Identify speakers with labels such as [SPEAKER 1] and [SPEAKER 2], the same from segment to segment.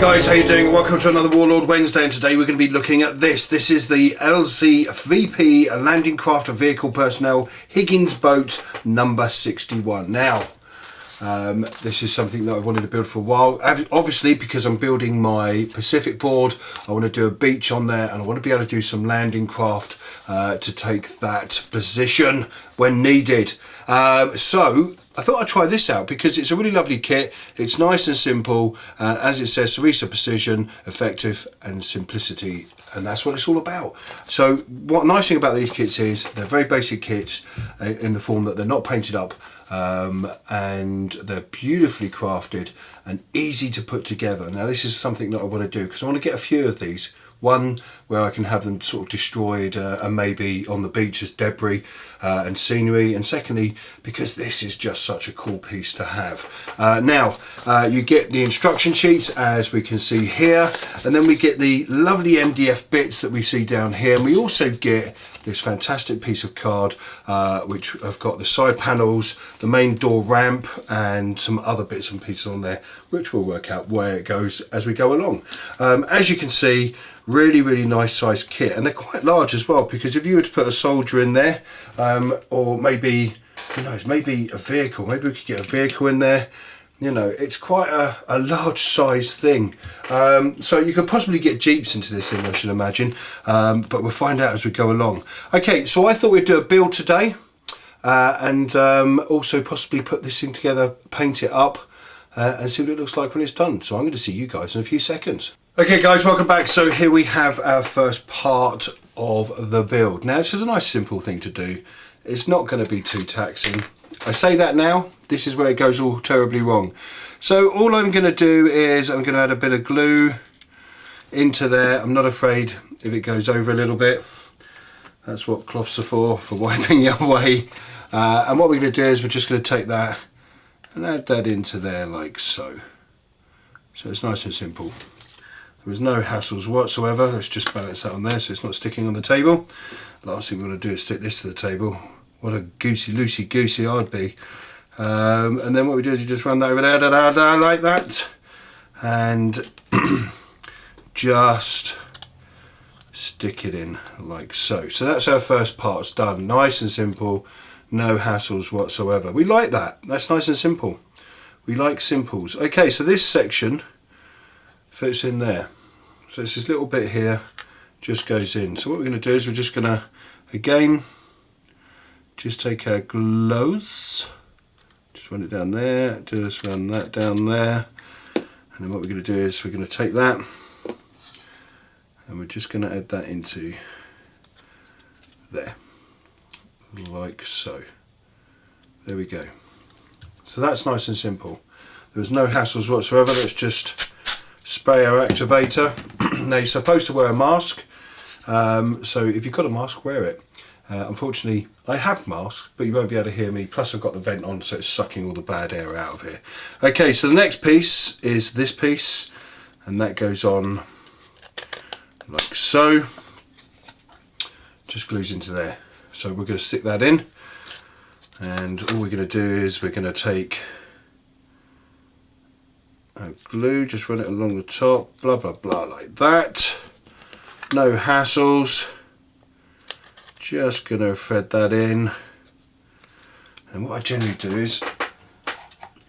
[SPEAKER 1] Guys, how you doing? Welcome to another Warlord Wednesday, and today we're going to be looking at this. This is the LCVP Landing Craft Vehicle Personnel Higgins boat number 61. Now, this is something that I've wanted to build for a while. Obviously, because I'm building my Pacific board, I want to do a beach on there, and I want to be able to do some landing craft to take that position when needed. So I thought I'd try this out because it's a really lovely kit. It's nice and simple, and as it says, Sarisa precision, effective and simplicity, and that's what it's all about. So what nice thing about these kits is they're very basic kits in the form that they're not painted up, and they're beautifully crafted and easy to put together. Now this is something that I want to do because I want to get a few of these. One where I can have them sort of destroyed and maybe on the beach as debris and scenery, and secondly because this is just such a cool piece to have. Now you get the instruction sheets as we can see here, and then we get the lovely MDF bits that we see down here, and we also get this fantastic piece of card which have got the side panels, the main door ramp, and some other bits and pieces on there which we'll work out where it goes as we go along. As you can see, really nice size kit, and they're quite large as well, because if you were to put a soldier in there, or maybe, who knows, maybe a vehicle, maybe we could get a vehicle in there, you know, it's quite a large size thing. So you could possibly get jeeps into this thing, I should imagine, but we'll find out as we go along. Okay, so I thought we'd do a build today, and also possibly put this thing together, paint it up, and see what it looks like when it's done. So I'm going to see you guys in a few seconds. Okay guys, welcome back. So here we have our first part of the build. Now this is a nice simple thing to do. It's not going to be too taxing. I say that now, this is where it goes all terribly wrong. So all I'm going to do is I'm going to add a bit of glue into there. I'm not afraid if it goes over a little bit. That's what cloths are for wiping it away. And what we're going to do is we're just going to take that and add that into there like so. So it's nice and simple. There is no hassles whatsoever. Let's just balance that on there so it's not sticking on the table. Last thing we're going to do is stick this to the table. What a loosey goosey I'd be. And then what we do is you just run that over there, like that, and just stick it in like so. So that's our first part's done. Nice and simple, no hassles whatsoever. We like that. That's nice and simple. We like simples. Okay, so this section fits in there. So it's this little bit here just goes in. So what we're going to do is we're just going to again just take our gloves, just run it down there, just run that down there, and then what we're going to do is we're going to take that and we're just going to add that into there like so. There we go. So that's nice and simple. There's no hassles whatsoever. Let's just spray our activator. Now you're supposed to wear a mask, so if you've got a mask, wear it. Unfortunately I have masks, but you won't be able to hear me, plus I've got the vent on so it's sucking all the bad air out of here. Okay, so the next piece is this piece, and that goes on like so, just glues into there. So we're going to stick that in, and all we're going to do is we're going to take glue, just run it along the top, blah blah blah like that, no hassles. Just going to thread that in, and what I generally do is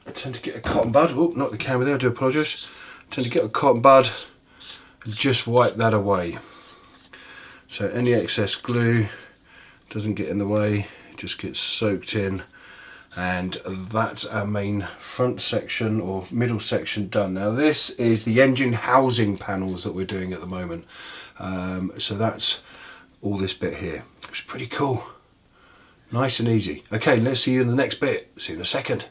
[SPEAKER 1] I tend to get a cotton bud, oh not the camera there, I do apologise, I tend to get a cotton bud and just wipe that away, so any excess glue doesn't get in the way, it just gets soaked in. And that's our main front section or middle section done. Now this is the engine housing panels that we're doing at the moment. So that's all this bit here. It's pretty cool. Nice and easy. Okay, let's see you in the next bit. See you in a second.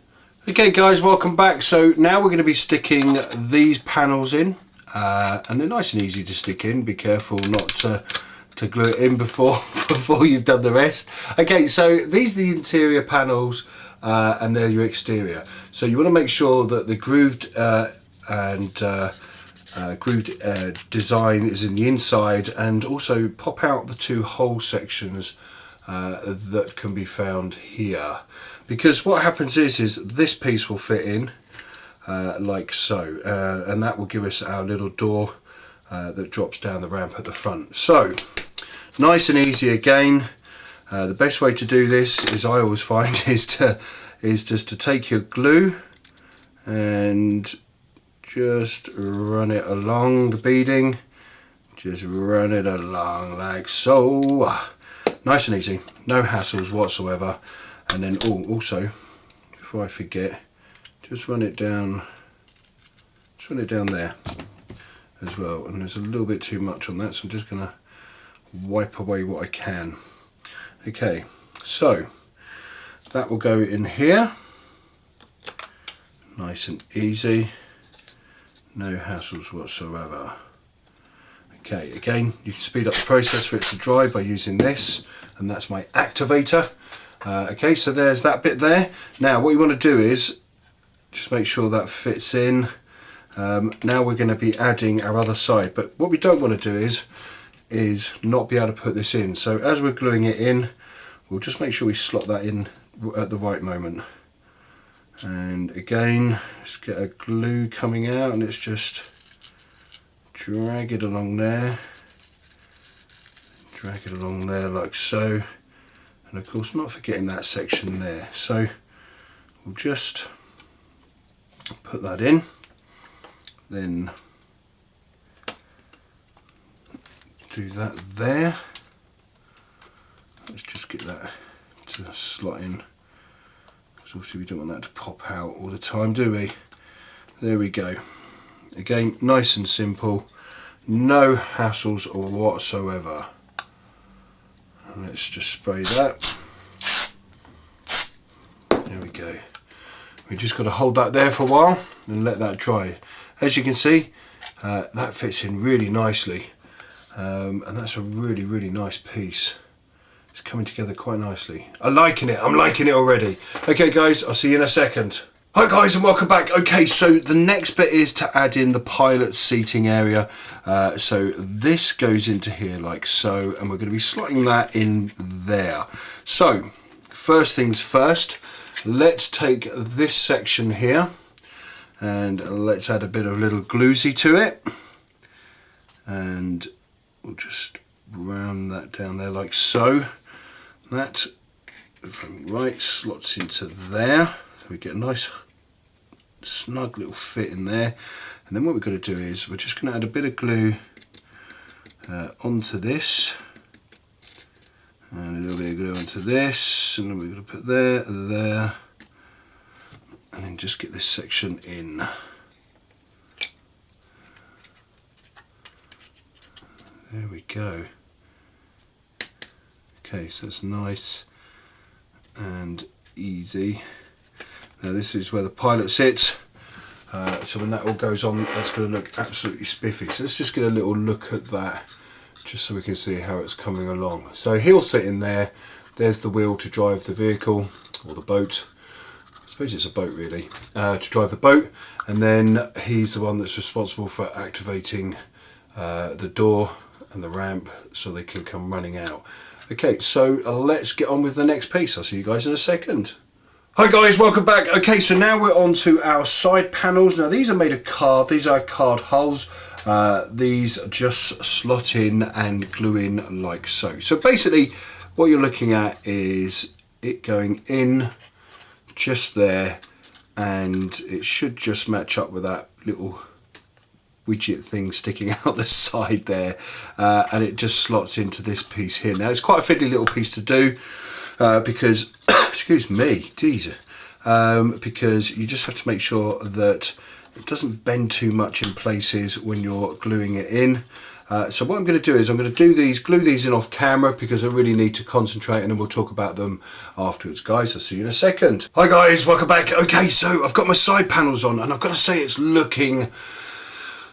[SPEAKER 1] Okay guys, welcome back. So now we're going to be sticking these panels in. And they're nice and easy to stick in. Be careful not to glue it in before you've done the rest. Okay, so these are the interior panels. And they're your exterior. So you want to make sure that the grooved design is in the inside, and also pop out the two hole sections that can be found here. Because what happens is this piece will fit in, like so, and that will give us our little door that drops down the ramp at the front. So nice and easy again. The best way to do this is, I always find, is just to take your glue and just run it along the beading. Just run it along like so. Nice and easy, no hassles whatsoever. And then also, before I forget, just run it down there as well. And there's a little bit too much on that, so I'm just going to wipe away what I can. Okay, so that will go in here, nice and easy, no hassles whatsoever. Okay, again, you can speed up the process for it to dry by using this, and that's my activator. Okay, so there's that bit there. Now what you want to do is just make sure that fits in. Now we're going to be adding our other side, but what we don't want to do is not be able to put this in. So as we're gluing it in, we'll just make sure we slot that in at the right moment. And again, just get a glue coming out, and it's just drag it along there, drag it along there like so, and of course not forgetting that section there. So we'll just put that in, then do that there. Let's just get that to slot in, because obviously we don't want that to pop out all the time, do we? There we go. Again, nice and simple, no hassles whatsoever. And let's just spray that. There we go. We just got to hold that there for a while and let that dry. As you can see, that fits in really nicely, and that's a really nice piece. It's coming together quite nicely. I'm liking it already. Okay guys, I'll see you in a second. Hi guys, and welcome back. Okay, so the next bit is to add in the pilot seating area. So this goes into here like so, and we're going to be slotting that in there. So first things first, let's take this section here and let's add a bit of little gluesy to it, and we'll just round that down there like so. That from right slots into there, so we get a nice snug little fit in there. And then what we're going to do is we're just going to add a bit of glue onto this, and a little bit of glue onto this, and then we're going to put there, and then just get this section in. There we go. Okay, so it's nice and easy. Now this is where the pilot sits, so when that all goes on, that's going to look absolutely spiffy. So let's just get a little look at that, just so we can see how it's coming along. So he'll sit in there, there's the wheel to drive the vehicle, or the boat. I suppose it's a boat really, to drive the boat, and then he's the one that's responsible for activating the door and the ramp so they can come running out. Okay, so let's get on with the next piece. I'll see you guys in a second. Hi guys, welcome back. Okay, so now we're on to our side panels. Now these are made of card, these are card hulls. These just slot in and glue in like so. So basically what you're looking at is it going in just there, and it should just match up with that little widget thing sticking out the side there, and it just slots into this piece here. Now it's quite a fiddly little piece to do, because excuse me, geez, because you just have to make sure that it doesn't bend too much in places when you're gluing it in. So what I'm going to do is I'm going to glue these in off camera, because I really need to concentrate, and then we'll talk about them afterwards. Guys, I'll see you in a second. Hi guys, welcome back. Okay, so I've got my side panels on, and I've got to say it's looking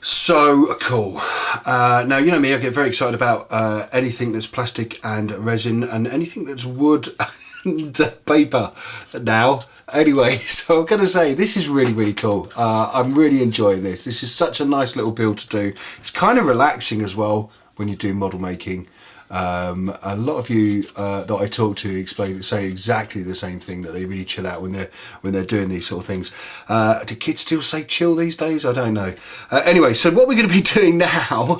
[SPEAKER 1] so cool. Now you know me, I get very excited about anything that's plastic and resin, and anything that's wood and paper now. Anyway, so I'm going to say this is really cool. I'm really enjoying this. This is such a nice little build to do. It's kind of relaxing as well when you do model making. A lot of you that I talk to say exactly the same thing, that they really chill out when they're doing these sort of things. Do kids still say chill these days? I don't know. Anyway, so what we're going to be doing now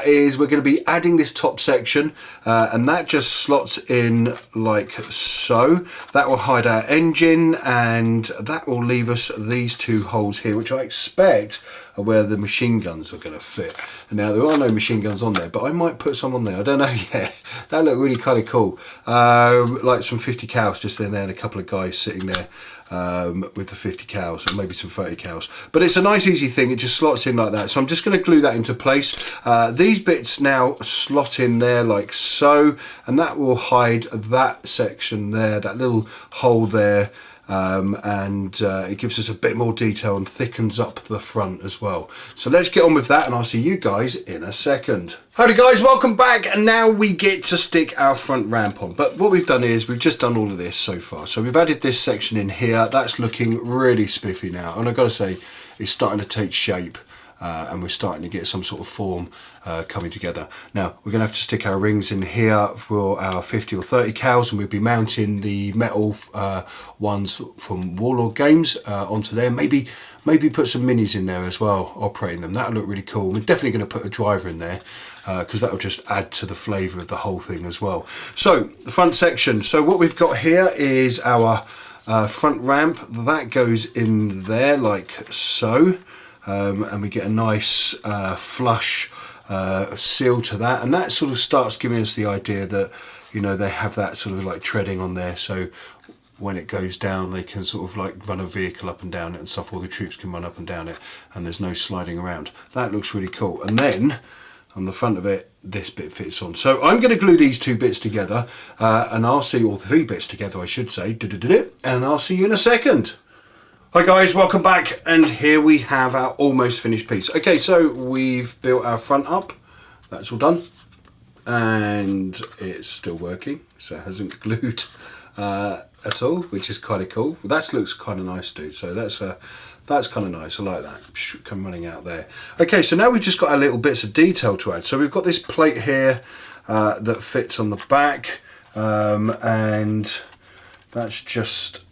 [SPEAKER 1] is we're going to be adding this top section, and that just slots in like so. That will hide our engine, and that will leave us these two holes here, which I expect are where the machine guns are going to fit. And now there are no machine guns on there, but I might put some on there. I don't know yet. That looked really kind of cool. Like some 50 cows just in there, and a couple of guys sitting there with the 50 cows, or maybe some 30 cows. But it's a nice easy thing. It just slots in like that. So I'm just going to glue that into place. These bits now slot in there like so, and that will hide that section there, that little hole there. And it gives us a bit more detail and thickens up the front as well. So let's get on with that, and I'll see you guys in a second. Howdy guys, welcome back, and now we get to stick our front ramp on. But what we've done is we've just done all of this so far. So we've added this section in here. That's looking really spiffy now, and I've got to say it's starting to take shape. And we're starting to get some sort of form coming together. Now we're going to have to stick our rings in here for our 50 or 30 cows, and we'll be mounting the metal ones from Warlord Games onto there. Maybe put some minis in there as well, operating them. That'll look really cool. We're definitely going to put a driver in there because that will just add to the flavour of the whole thing as well. So the front section. So what we've got here is our front ramp. That goes in there like so. And we get a nice flush seal to that, and that sort of starts giving us the idea that, you know, they have that sort of like treading on there, so when it goes down they can sort of like run a vehicle up and down it and stuff, all the troops can run up and down it, and there's no sliding around. That looks really cool. And then on the front of it, this bit fits on. So I'm going to glue these two bits together, and I'll see, all three bits together I should say, and I'll see you in a second. Hi guys, welcome back, and here we have our almost finished piece. Okay, so we've built our front up, that's all done, and it's still working, so it hasn't glued at all, which is kind of cool. That looks kind of nice, dude, so that's kind of nice. I like that. Come running out there. Okay, so now we've just got our little bits of detail to add. So we've got this plate here that fits on the back, and that's just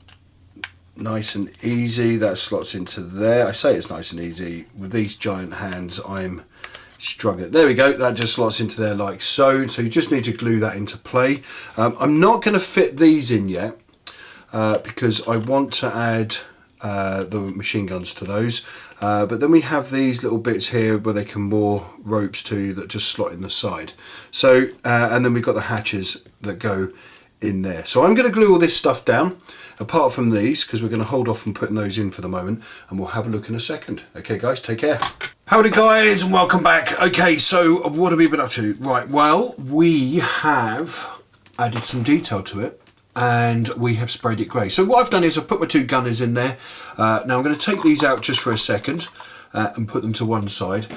[SPEAKER 1] nice and easy. That slots into there. I say it's nice and easy. With these giant hands I'm struggling. There we go, that just slots into there like so. So you just need to glue that into play. I'm not going to fit these in yet because I want to add the machine guns to those, but then we have these little bits here where they can moor ropes to, that just slot in the side. So and then we've got the hatches that go in there. So I'm going to glue all this stuff down, apart from these, because we're going to hold off on putting those in for the moment, and we'll have a look in a second. Okay guys, take care. Howdy guys, and welcome back. Okay, so what have we been up to? Right, well, we have added some detail to it, and we have sprayed it grey. So what I've done is I've put my two gunners in there. Now I'm going to take these out just for a second and put them to one side.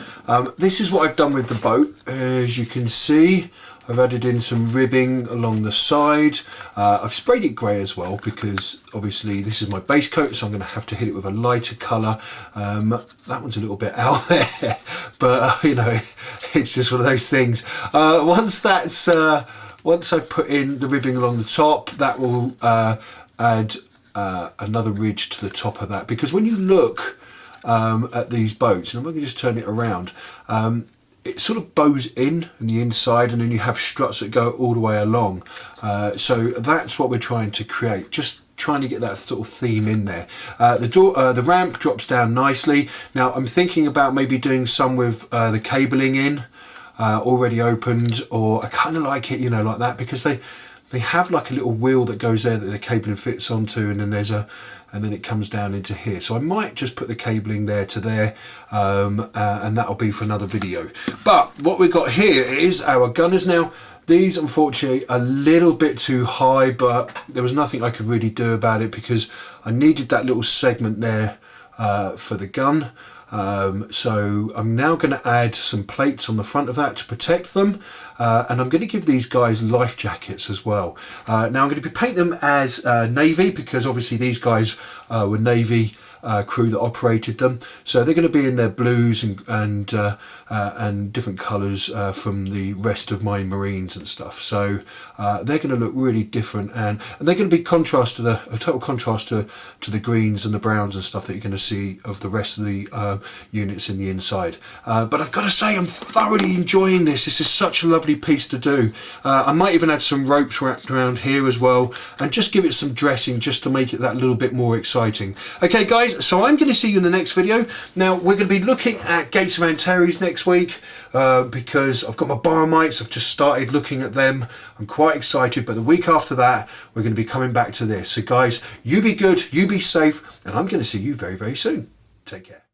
[SPEAKER 1] This is what I've done with the boat. As you can see, I've added in some ribbing along the side. I've sprayed it grey as well because obviously this is my base coat, so I'm going to have to hit it with a lighter colour. That one's a little bit out there, but you know, it's just one of those things. Once I've put in the ribbing along the top, that will add another ridge to the top of that, because when you look at these boats, and I'm going to just turn it around, it sort of bows in the inside, and then you have struts that go all the way along. So that's what we're trying to create, just trying to get that sort of theme in there. The ramp drops down nicely. Now I'm thinking about maybe doing some with the cabling in already opened, or I kind of like it, you know, like that, because they have like a little wheel that goes there that the cabling fits onto, and then and then it comes down into here. So I might just put the cabling there to there, and that'll be for another video. But what we've got here is our gunners. Now these unfortunately a little bit too high, but there was nothing I could really do about it because I needed that little segment there for the gun. So I'm now going to add some plates on the front of that to protect them, and I'm going to give these guys life jackets as well. Now I'm going to be painting them as navy, because obviously these guys were navy crew that operated them. So they're going to be in their blues and different colours from the rest of my Marines and stuff. So they're going to look really different, and they're going to be a total contrast to the greens and the browns and stuff that you're going to see of the rest of the units in the inside. But I've got to say, I'm thoroughly enjoying this. This is such a lovely piece to do. I might even add some ropes wrapped around here as well, and just give it some dressing just to make it that little bit more exciting. Okay guys, so I'm going to see you in the next video. Now we're going to be looking at Gates of Antares next week, because I've got my Baramites. I've just started looking at them. I'm quite excited, but the week after that we're going to be coming back to this. So guys, you be good, you be safe, and I'm going to see you very, very soon. Take care.